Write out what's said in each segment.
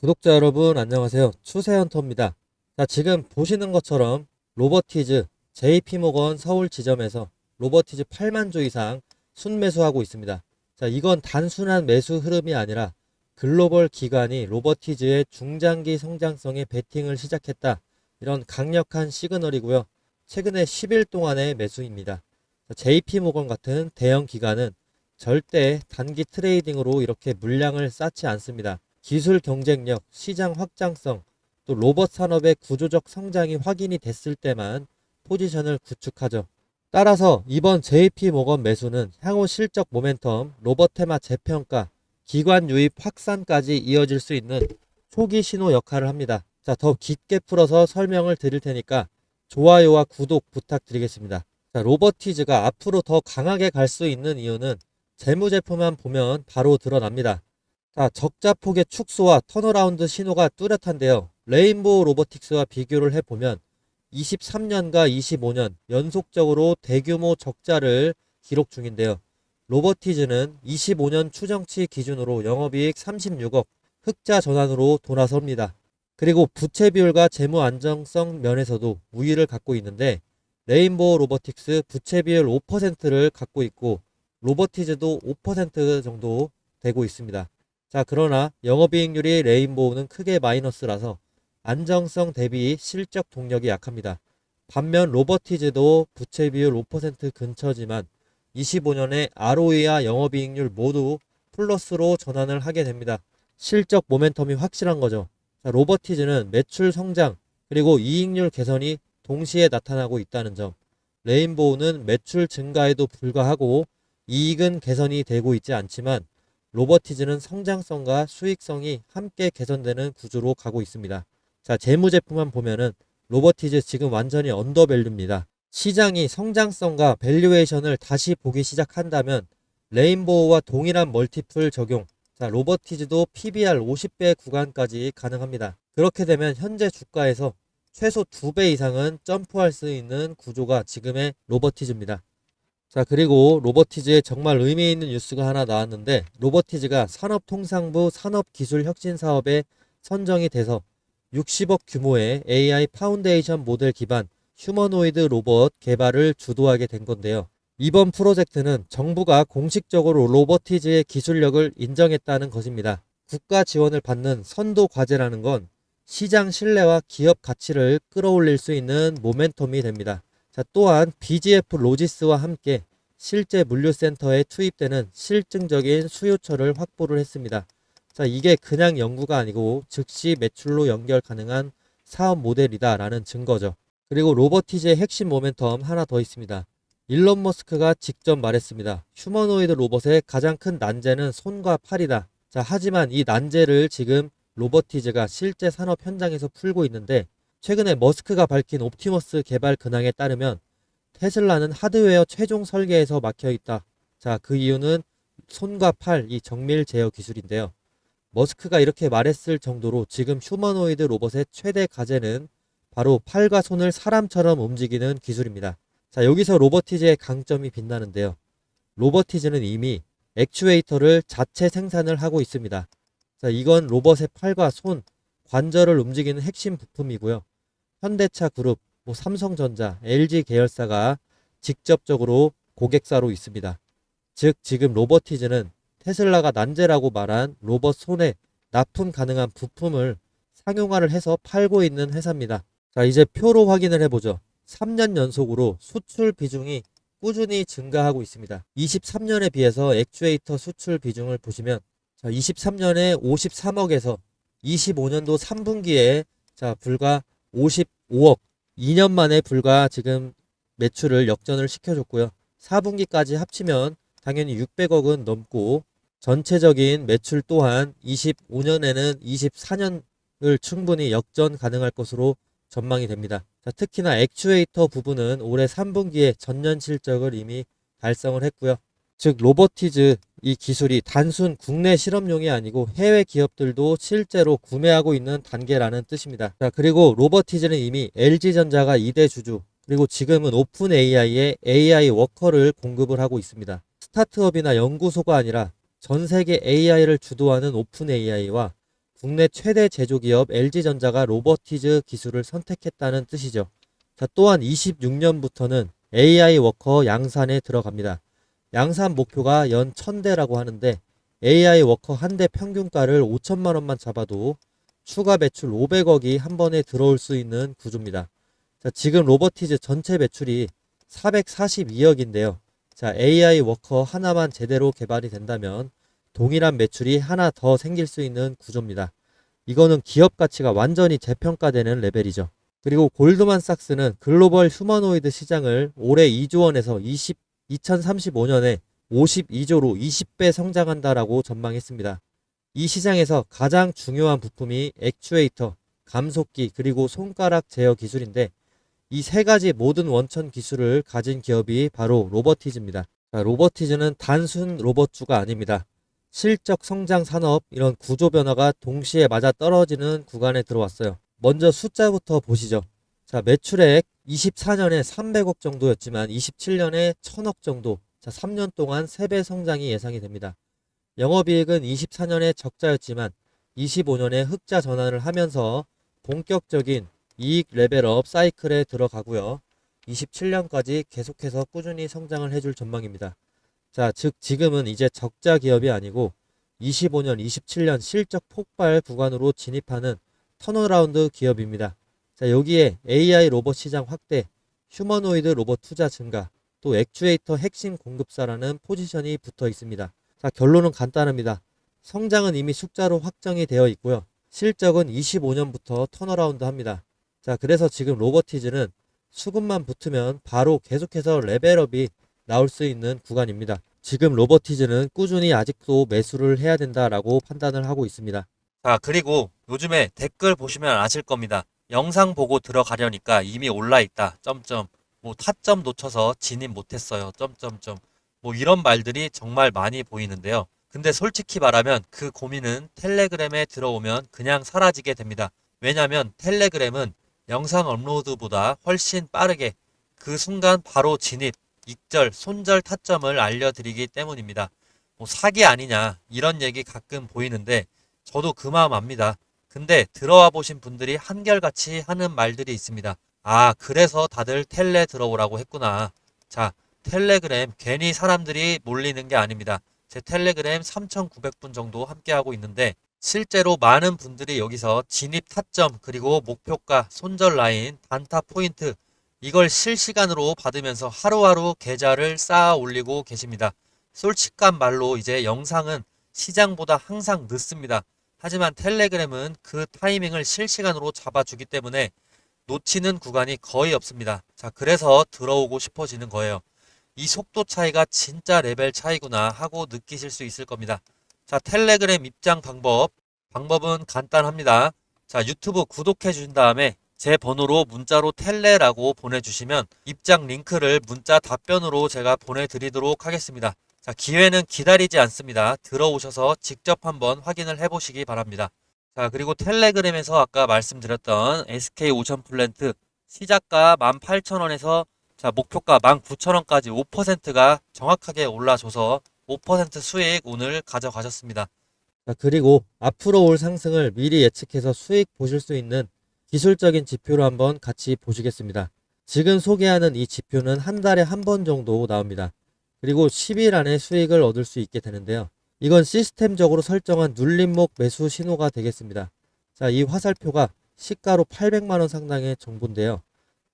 구독자 여러분 안녕하세요. 추세헌터입니다. 자, 지금 보시는 것처럼 로버티즈 JP모건 서울 지점에서 로버티즈 8만 주 이상 순매수하고 있습니다. 자, 이건 단순한 매수 흐름이 아니라 글로벌 기관이 로버티즈의 중장기 성장성에 베팅을 시작했다. 이런 강력한 시그널이고요. 최근에 10일 동안의 매수입니다. JP모건 같은 대형 기관은 절대 단기 트레이딩으로 이렇게 물량을 쌓지 않습니다. 기술 경쟁력, 시장 확장성, 또 로봇 산업의 구조적 성장이 확인이 됐을 때만 포지션을 구축하죠. 따라서 이번 JP모건 매수는 향후 실적 모멘텀, 로봇 테마 재평가, 기관 유입 확산까지 이어질 수 있는 초기 신호 역할을 합니다. 자, 더 깊게 풀어서 설명을 드릴 테니까 좋아요와 구독 부탁드리겠습니다. 자, 로버티즈가 앞으로 더 강하게 갈 수 있는 이유는 재무제표만 보면 바로 드러납니다. 자, 적자폭의 축소와 턴어라운드 신호가 뚜렷한데요. 레인보우 로보틱스와 비교를 해보면 23년과 25년 연속적으로 대규모 적자를 기록 중인데요. 로버티즈는 25년 추정치 기준으로 영업이익 36억, 흑자 전환으로 돌아섭니다. 그리고 부채 비율과 재무 안정성 면에서도 우위를 갖고 있는데 레인보우 로보틱스 부채 비율 5%를 갖고 있고 로버티즈도 5% 정도 되고 있습니다. 자, 그러나 영업이익률이 레인보우는 크게 마이너스라서 안정성 대비 실적 동력이 약합니다. 반면 로버티즈도 부채 비율 5% 근처지만 25년에 ROE와 영업이익률 모두 플러스로 전환을 하게 됩니다. 실적 모멘텀이 확실한 거죠. 자, 로버티즈는 매출 성장 그리고 이익률 개선이 동시에 나타나고 있다는 점. 레인보우는 매출 증가에도 불과하고 이익은 개선이 되고 있지 않지만 로버티즈는 성장성과 수익성이 함께 개선되는 구조로 가고 있습니다. 자, 재무제표만 보면은 로버티즈 지금 완전히 언더밸류입니다. 시장이 성장성과 밸류에이션을 다시 보기 시작한다면 레인보우와 동일한 멀티플 적용, 자, 로버티즈도 PBR 50배 구간까지 가능합니다. 그렇게 되면 현재 주가에서 최소 2배 이상은 점프할 수 있는 구조가 지금의 로버티즈입니다. 자, 그리고 로버티즈에 정말 의미 있는 뉴스가 하나 나왔는데 로버티즈가 산업통상부 산업기술혁신사업에 선정이 돼서 60억 규모의 AI 파운데이션 모델 기반 휴머노이드 로봇 개발을 주도하게 된 건데요. 이번 프로젝트는 정부가 공식적으로 로버티즈의 기술력을 인정했다는 것입니다. 국가 지원을 받는 선도 과제라는 건 시장 신뢰와 기업 가치를 끌어올릴 수 있는 모멘텀이 됩니다. 자, 또한 BGF 로지스와 함께 실제 물류센터에 투입되는 실증적인 수요처를 확보를 했습니다. 자, 이게 그냥 연구가 아니고 즉시 매출로 연결 가능한 사업 모델이다라는 증거죠. 그리고 로버티즈의 핵심 모멘텀 하나 더 있습니다. 일론 머스크가 직접 말했습니다. 휴머노이드 로봇의 가장 큰 난제는 손과 팔이다. 자, 하지만 이 난제를 지금 로버티즈가 실제 산업 현장에서 풀고 있는데 최근에 머스크가 밝힌 옵티머스 개발 근황에 따르면 테슬라는 하드웨어 최종 설계에서 막혀 있다. 자, 그 이유는 손과 팔, 이 정밀 제어 기술인데요. 머스크가 이렇게 말했을 정도로 지금 휴머노이드 로봇의 최대 과제는 바로 팔과 손을 사람처럼 움직이는 기술입니다. 자, 여기서 로버티즈의 강점이 빛나는데요. 로버티즈는 이미 액추에이터를 자체 생산을 하고 있습니다. 자, 이건 로봇의 팔과 손, 관절을 움직이는 핵심 부품이고요. 현대차 그룹, 삼성전자, LG 계열사가 직접적으로 고객사로 있습니다. 즉, 지금 로버티즈는 테슬라가 난제라고 말한 로봇 손에 납품 가능한 부품을 상용화를 해서 팔고 있는 회사입니다. 자, 이제 표로 확인을 해보죠. 3년 연속으로 수출 비중이 꾸준히 증가하고 있습니다. 23년에 비해서 액추에이터 수출 비중을 보시면 자, 23년에 53억에서 25년도 3분기에 자, 불과 55억, 2년 만에 불과 지금 매출을 역전을 시켜줬고요. 4분기까지 합치면 당연히 600억은 넘고 전체적인 매출 또한 25년에는 24년을 충분히 역전 가능할 것으로 전망이 됩니다. 자, 특히나 액추에이터 부분은 올해 3분기에 전년 실적을 이미 달성을 했고요. 즉 로버티즈 이 기술이 단순 국내 실험용이 아니고 해외 기업들도 실제로 구매하고 있는 단계라는 뜻입니다. 자, 그리고 로버티즈는 이미 LG전자가 2대 주주, 그리고 지금은 오픈 AI의 AI 워커를 공급을 하고 있습니다. 스타트업이나 연구소가 아니라 전 세계 AI를 주도하는 오픈 AI와 국내 최대 제조기업 LG전자가 로보티즈 기술을 선택했다는 뜻이죠. 자, 또한 26년부터는 AI 워커 양산에 들어갑니다. 양산 목표가 연 1000대라고 하는데 AI 워커 한 대 평균가를 5천만 원만 잡아도 추가 매출 500억이 한 번에 들어올 수 있는 구조입니다. 자, 지금 로보티즈 전체 매출이 442억인데요. 자, AI 워커 하나만 제대로 개발이 된다면 동일한 매출이 하나 더 생길 수 있는 구조입니다. 이거는 기업 가치가 완전히 재평가되는 레벨이죠. 그리고 골드만삭스는 글로벌 휴머노이드 시장을 올해 2조 원에서 2035년에 52조로 20배 성장한다라고 전망했습니다. 이 시장에서 가장 중요한 부품이 액추에이터, 감속기, 그리고 손가락 제어 기술인데 이 세 가지 모든 원천 기술을 가진 기업이 바로 로버티즈입니다. 자, 로버티즈는 단순 로봇주가 아닙니다. 실적 성장 산업, 이런 구조 변화가 동시에 맞아 떨어지는 구간에 들어왔어요. 먼저 숫자부터 보시죠. 자, 매출액 24년에 300억 정도였지만 27년에 1000억 정도. 자, 3년 동안 3배 성장이 예상이 됩니다. 영업이익은 24년에 적자였지만 25년에 흑자 전환을 하면서 본격적인 이익 레벨업 사이클에 들어가고요. 27년까지 계속해서 꾸준히 성장을 해줄 전망입니다. 자, 즉 지금은 이제 적자 기업이 아니고 25년, 27년 실적 폭발 구간으로 진입하는 턴어라운드 기업입니다. 자, 여기에 AI 로봇 시장 확대, 휴머노이드 로봇 투자 증가, 또 액추에이터 핵심 공급사라는 포지션이 붙어 있습니다. 자, 결론은 간단합니다. 성장은 이미 숫자로 확정이 되어 있고요. 실적은 25년부터 턴어라운드 합니다. 자, 그래서 지금 로보티즈는 수급만 붙으면 바로 계속해서 레벨업이 나올 수 있는 구간입니다. 지금 로보티즈는 꾸준히 아직도 매수를 해야 된다라고 판단을 하고 있습니다. 자, 그리고 요즘에 댓글 보시면 아실 겁니다. 영상 보고 들어가려니까 이미 올라있다. 점점. 뭐 타점 놓쳐서 진입 못했어요. 점점점. 뭐 이런 말들이 정말 많이 보이는데요. 근데 솔직히 말하면 그 고민은 텔레그램에 들어오면 그냥 사라지게 됩니다. 왜냐면 텔레그램은 영상 업로드보다 훨씬 빠르게 그 순간 바로 진입, 익절, 손절 타점을 알려드리기 때문입니다. 뭐 사기 아니냐 이런 얘기 가끔 보이는데 저도 그 마음 압니다. 근데 들어와 보신 분들이 한결같이 하는 말들이 있습니다. 아, 그래서 다들 텔레 들어오라고 했구나. 자, 텔레그램 괜히 사람들이 몰리는 게 아닙니다. 제 텔레그램 3,900분 정도 함께하고 있는데 실제로 많은 분들이 여기서 진입 타점 그리고 목표가, 손절 라인, 단타 포인트 이걸 실시간으로 받으면서 하루하루 계좌를 쌓아 올리고 계십니다. 솔직한 말로 이제 영상은 시장보다 항상 늦습니다. 하지만 텔레그램은 그 타이밍을 실시간으로 잡아주기 때문에 놓치는 구간이 거의 없습니다. 자, 그래서 들어오고 싶어지는 거예요. 이 속도 차이가 진짜 레벨 차이구나 하고 느끼실 수 있을 겁니다. 자, 텔레그램 입장 방법은 간단합니다. 자, 유튜브 구독해 주신 다음에 제 번호로 문자로 텔레라고 보내주시면 입장 링크를 문자 답변으로 제가 보내드리도록 하겠습니다. 자, 기회는 기다리지 않습니다. 들어오셔서 직접 한번 확인을 해보시기 바랍니다. 자, 그리고 텔레그램에서 아까 말씀드렸던 SK 오션 플랜트 시작가 18,000원에서 자, 목표가 19,000원까지 5%가 정확하게 올라줘서 5% 수익 오늘 가져가셨습니다. 자, 그리고 앞으로 올 상승을 미리 예측해서 수익 보실 수 있는 기술적인 지표를 한번 같이 보시겠습니다. 지금 소개하는 이 지표는 한 달에 한 번 정도 나옵니다. 그리고 10일 안에 수익을 얻을 수 있게 되는데요. 이건 시스템적으로 설정한 눌림목 매수 신호가 되겠습니다. 자, 이 화살표가 시가로 800만원 상당의 정보인데요.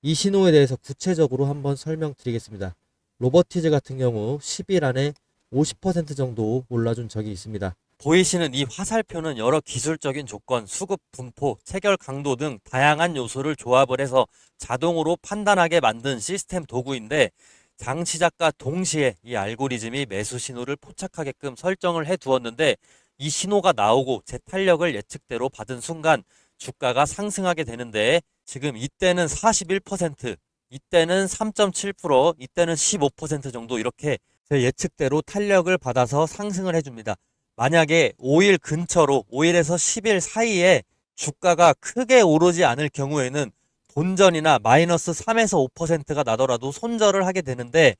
이 신호에 대해서 구체적으로 한번 설명드리겠습니다. 로버티즈 같은 경우 10일 안에 50% 정도 올라준 적이 있습니다. 보이시는 이 화살표는 여러 기술적인 조건, 수급 분포, 체결 강도 등 다양한 요소를 조합을 해서 자동으로 판단하게 만든 시스템 도구인데 장 시작과 동시에 이 알고리즘이 매수 신호를 포착하게끔 설정을 해 두었는데 이 신호가 나오고 제 탄력을 예측대로 받은 순간 주가가 상승하게 되는데 지금 이때는 41%, 이때는 3.7%, 이때는 15% 정도 이렇게 제 예측대로 탄력을 받아서 상승을 해줍니다. 만약에 5일 근처로 5일에서 10일 사이에 주가가 크게 오르지 않을 경우에는 본전이나 마이너스 3에서 5%가 나더라도 손절을 하게 되는데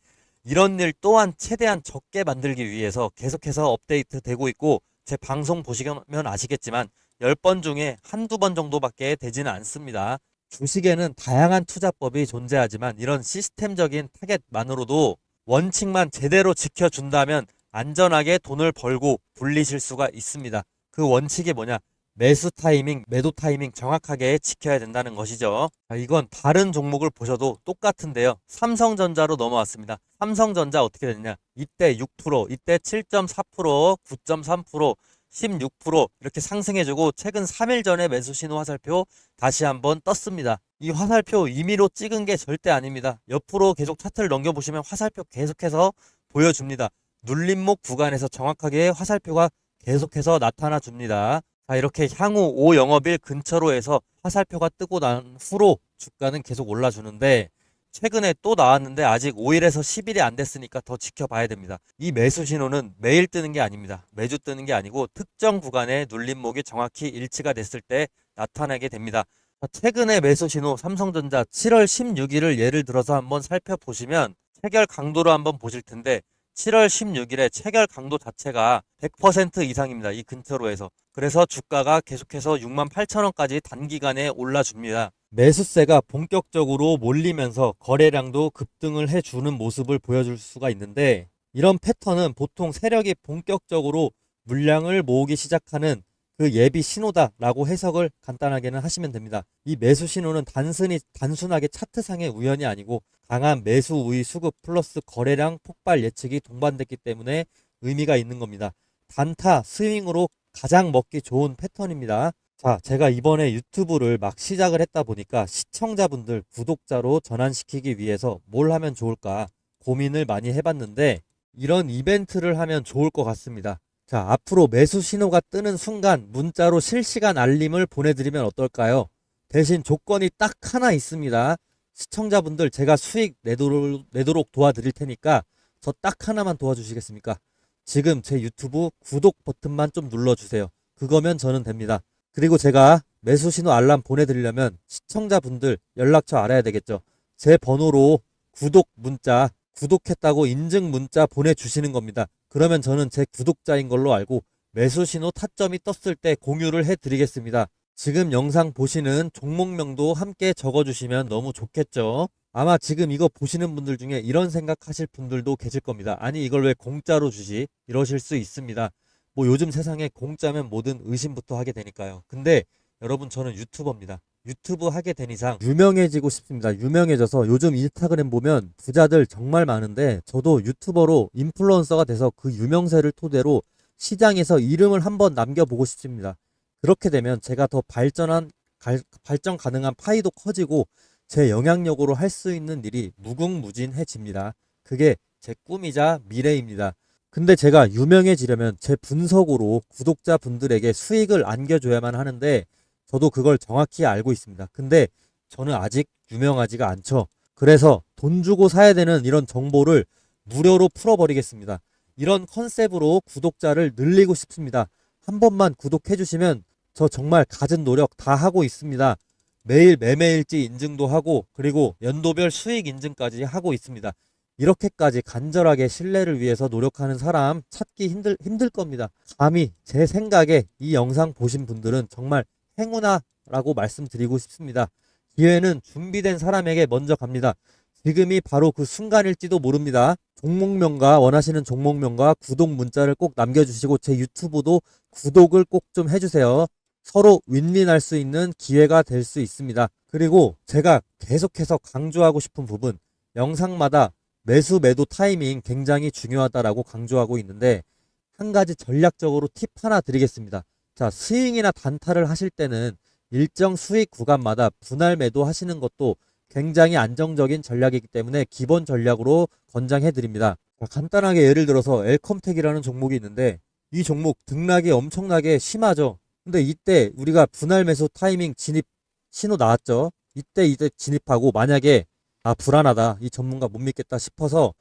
이런 일 또한 최대한 적게 만들기 위해서 계속해서 업데이트 되고 있고 제 방송 보시면 아시겠지만 10번 중에 한두 번 정도밖에 되지는 않습니다. 주식에는 다양한 투자법이 존재하지만 이런 시스템적인 타겟만으로도 원칙만 제대로 지켜준다면 안전하게 돈을 벌고 불리실 수가 있습니다. 그 원칙이 뭐냐? 매수 타이밍, 매도 타이밍 정확하게 지켜야 된다는 것이죠. 이건 다른 종목을 보셔도 똑같은데요. 삼성전자로 넘어왔습니다. 삼성전자 어떻게 됐냐? 이때 6%, 이때 7.4%, 9.3%, 16% 이렇게 상승해주고 최근 3일 전에 매수 신호 화살표 다시 한번 떴습니다. 이 화살표 임의로 찍은 게 절대 아닙니다. 옆으로 계속 차트를 넘겨보시면 화살표 계속해서 보여줍니다. 눌림목 구간에서 정확하게 화살표가 계속해서 나타나 줍니다. 자, 이렇게 향후 5영업일 근처로 해서 화살표가 뜨고 난 후로 주가는 계속 올라주는데 최근에 또 나왔는데 아직 5일에서 10일이 안 됐으니까 더 지켜봐야 됩니다. 이 매수 신호는 매일 뜨는 게 아닙니다. 매주 뜨는 게 아니고 특정 구간의 눌림목이 정확히 일치가 됐을 때 나타나게 됩니다. 최근에 매수 신호 삼성전자 7월 16일을 예를 들어서 한번 살펴보시면 체결 강도로 한번 보실 텐데 7월 16일에 체결 강도 자체가 100% 이상입니다. 이 근처로 해서. 그래서 주가가 계속해서 68,000원까지 단기간에 올라줍니다. 매수세가 본격적으로 몰리면서 거래량도 급등을 해주는 모습을 보여줄 수가 있는데 이런 패턴은 보통 세력이 본격적으로 물량을 모으기 시작하는 그 예비 신호다라고 해석을 간단하게는 하시면 됩니다. 이 매수 신호는 단순하게 차트상의 우연이 아니고 강한 매수 우위 수급 플러스 거래량 폭발 예측이 동반됐기 때문에 의미가 있는 겁니다. 단타 스윙으로 가장 먹기 좋은 패턴입니다. 자, 제가 이번에 유튜브를 막 시작을 했다 보니까 시청자분들 구독자로 전환시키기 위해서 뭘 하면 좋을까 고민을 많이 해봤는데 이런 이벤트를 하면 좋을 것 같습니다. 자, 앞으로 매수 신호가 뜨는 순간 문자로 실시간 알림을 보내드리면 어떨까요? 대신 조건이 딱 하나 있습니다. 시청자분들 제가 수익 내도록 도와드릴 테니까 저 딱 하나만 도와주시겠습니까? 지금 제 유튜브 구독 버튼만 좀 눌러주세요. 그거면 저는 됩니다. 그리고 제가 매수 신호 알람 보내드리려면 시청자분들 연락처 알아야 되겠죠. 제 번호로 구독 문자, 구독했다고 인증 문자 보내주시는 겁니다. 그러면 저는 제 구독자인 걸로 알고 매수 신호 타점이 떴을 때 공유를 해드리겠습니다. 지금 영상 보시는 종목명도 함께 적어주시면 너무 좋겠죠. 아마 지금 이거 보시는 분들 중에 이런 생각하실 분들도 계실 겁니다. 아니 이걸 왜 공짜로 주지? 이러실 수 있습니다. 뭐 요즘 세상에 공짜면 뭐든 의심부터 하게 되니까요. 근데 여러분 저는 유튜버입니다. 유튜브 하게 된 이상 유명해지고 싶습니다. 유명해져서 요즘 인스타그램 보면 부자들 정말 많은데 저도 유튜버로 인플루언서가 돼서 그 유명세를 토대로 시장에서 이름을 한번 남겨보고 싶습니다. 그렇게 되면 제가 더 발전 가능한 파이도 커지고 제 영향력으로 할 수 있는 일이 무궁무진해집니다. 그게 제 꿈이자 미래입니다. 근데 제가 유명해지려면 제 분석으로 구독자분들에게 수익을 안겨줘야만 하는데 저도 그걸 정확히 알고 있습니다. 근데 저는 아직 유명하지가 않죠. 그래서 돈 주고 사야 되는 이런 정보를 무료로 풀어버리겠습니다. 이런 컨셉으로 구독자를 늘리고 싶습니다. 한 번만 구독해 주시면 저 정말 갖은 노력 다 하고 있습니다. 매일 매매일지 인증도 하고 그리고 연도별 수익 인증까지 하고 있습니다. 이렇게까지 간절하게 신뢰를 위해서 노력하는 사람 찾기 힘들 겁니다. 감히 제 생각에 이 영상 보신 분들은 정말 행운아라고 말씀드리고 싶습니다. 기회는 준비된 사람에게 먼저 갑니다. 지금이 바로 그 순간일지도 모릅니다. 종목명과 원하시는 종목명과 구독 문자를 꼭 남겨주시고 제 유튜브도 구독을 꼭 좀 해주세요. 서로 윈윈할 수 있는 기회가 될 수 있습니다. 그리고 제가 계속해서 강조하고 싶은 부분, 영상마다 매수 매도 타이밍 굉장히 중요하다라고 강조하고 있는데 한 가지 전략적으로 팁 하나 드리겠습니다. 자, 스윙이나 단타를 하실 때는 일정 수익 구간마다 분할 매도 하시는 것도 굉장히 안정적인 전략이기 때문에 기본 전략으로 권장해 드립니다. 간단하게 예를 들어서 엘컴텍이라는 종목이 있는데 이 종목 등락이 엄청나게 심하죠. 근데 이때 우리가 분할 매수 타이밍 진입 신호 나왔죠. 이때 진입하고 만약에 불안하다, 이 전문가 못 믿겠다 싶어서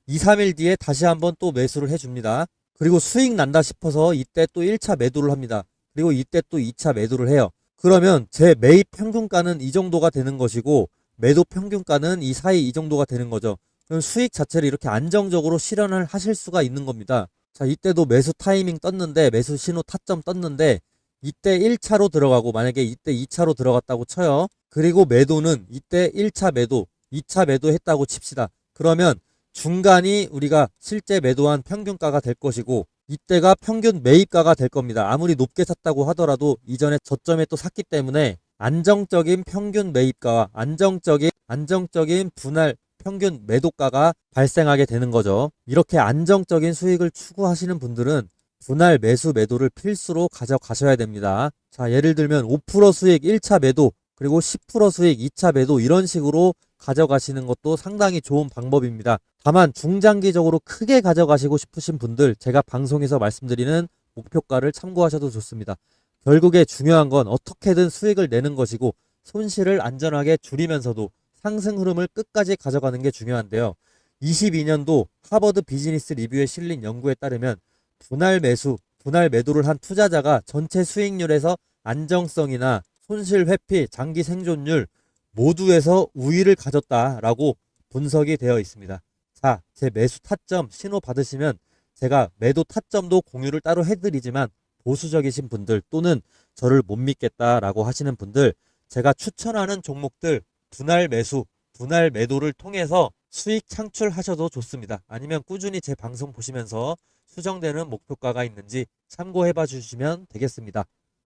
2, 3일 뒤에 다시 한번 또 매수를 해줍니다. 그리고 수익 난다 싶어서 이때 또 1차 매도를 합니다. 그리고 이때 또 2차 매도를 해요. 그러면 제 매입 평균가는 이 정도가 되는 것이고 매도 평균가는 이 사이 이 정도가 되는 거죠. 그럼 수익 자체를 이렇게 안정적으로 실현을 하실 수가 있는 겁니다. 자, 이때도 매수 타이밍 떴는데 매수 신호 타점 떴는데 이때 1차로 들어가고 만약에 이때 2차로 들어갔다고 쳐요. 그리고 매도는 이때 1차 매도, 2차 매도 했다고 칩시다. 그러면 중간이 우리가 실제 매도한 평균가가 될 것이고 이때가 평균 매입가가 될 겁니다. 아무리 높게 샀다고 하더라도 이전에 저점에 또 샀기 때문에 안정적인 평균 매입가와 안정적인 분할 평균 매도가가 발생하게 되는 거죠. 이렇게 안정적인 수익을 추구하시는 분들은 분할 매수 매도를 필수로 가져가셔야 됩니다. 자, 예를 들면 5% 수익 1차 매도 그리고 10% 수익 2차 매도 이런 식으로 가져가시는 것도 상당히 좋은 방법입니다. 다만 중장기적으로 크게 가져가시고 싶으신 분들 제가 방송에서 말씀드리는 목표가를 참고하셔도 좋습니다. 결국에 중요한 건 어떻게든 수익을 내는 것이고 손실을 안전하게 줄이면서도 상승 흐름을 끝까지 가져가는 게 중요한데요. 22년도 하버드 비즈니스 리뷰에 실린 연구에 따르면 분할 매도를 한 투자자가 전체 수익률에서 안정성이나 손실 회피, 장기 생존율 모두에서 우위를 가졌다라고 분석이 되어 있습니다. 자, 제 매수 타점 신호 받으시면 제가 매도 타점도 공유를 따로 해드리지만 보수적이신 분들 또는 저를 못 믿겠다라고 하시는 분들 제가 추천하는 종목들 분할 매수, 분할 매도를 통해서 수익 창출하셔도 좋습니다. 아니면 꾸준히 제 방송 보시면서 수정되는 목표가가 있는지 참고해 봐 주시면 되겠습니다.